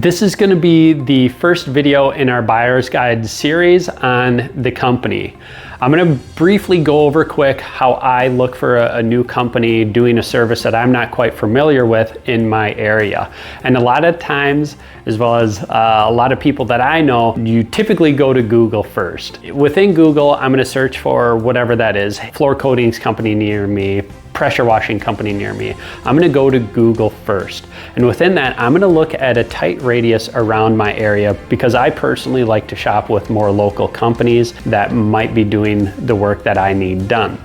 This is going to be the first video in our buyer's guide series on the company. I'm going to briefly go over quick how I look for a new company doing a service that I'm not quite familiar with in my area. And a lot of times, as well as a lot of people that I know, you typically go to Google first. Within Google, I'm going to search for whatever that is, floor coatings company near me, pressure washing company near me. I'm going to go to Google first. And within that, I'm going to look at a tight radius around my area because I personally like to shop with more local companies that might be doing the work that I need done.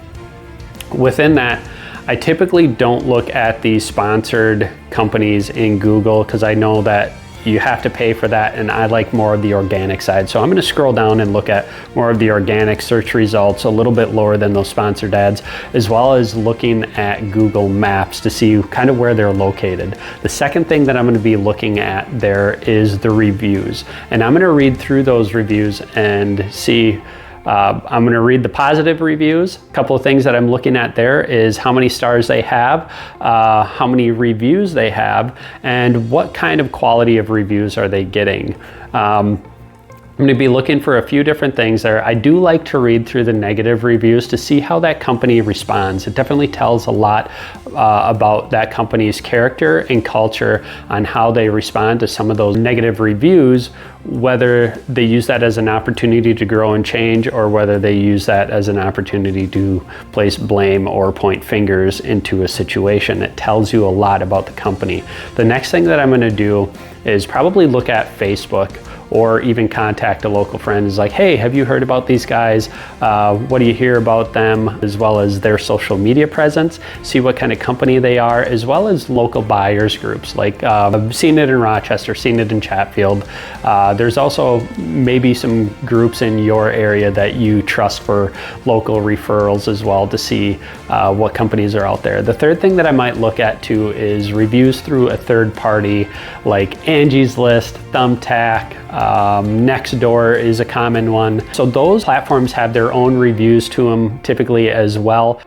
Within that, I typically don't look at the sponsored companies in Google because I know that you have to pay for that, and I like more of the organic side. So I'm going to scroll down and look at more of the organic search results, a little bit lower than those sponsored ads, as well as looking at Google Maps to see kind of where they're located. The second thing that I'm going to be looking at there is the reviews, and I'm going to read through those reviews and see. I'm going to read the positive reviews. A couple of things that I'm looking at there is how many stars they have, how many reviews they have, and what kind of quality of reviews are they getting. I'm going to be looking for a few different things there. I do like to read through the negative reviews to see how that company responds. It definitely tells a lot about that company's character and culture on how they respond to some of those negative reviews, whether they use that as an opportunity to grow and change or whether they use that as an opportunity to place blame or point fingers into a situation. It tells you a lot about the company. The next thing that I'm going to do is probably look at Facebook or even contact a local friend. Is like, hey, have you heard about these guys? What do you hear about them? As well as their social media presence, see what kind of company they are, as well as local buyers groups. Like I've seen it in Rochester, seen it in Chatfield. There's also maybe some groups in your area that you trust for local referrals as well to see what companies are out there. The third thing that I might look at too is reviews through a third party like Angie's List, Thumbtack, Nextdoor is a common one. So those platforms have their own reviews to them typically as well.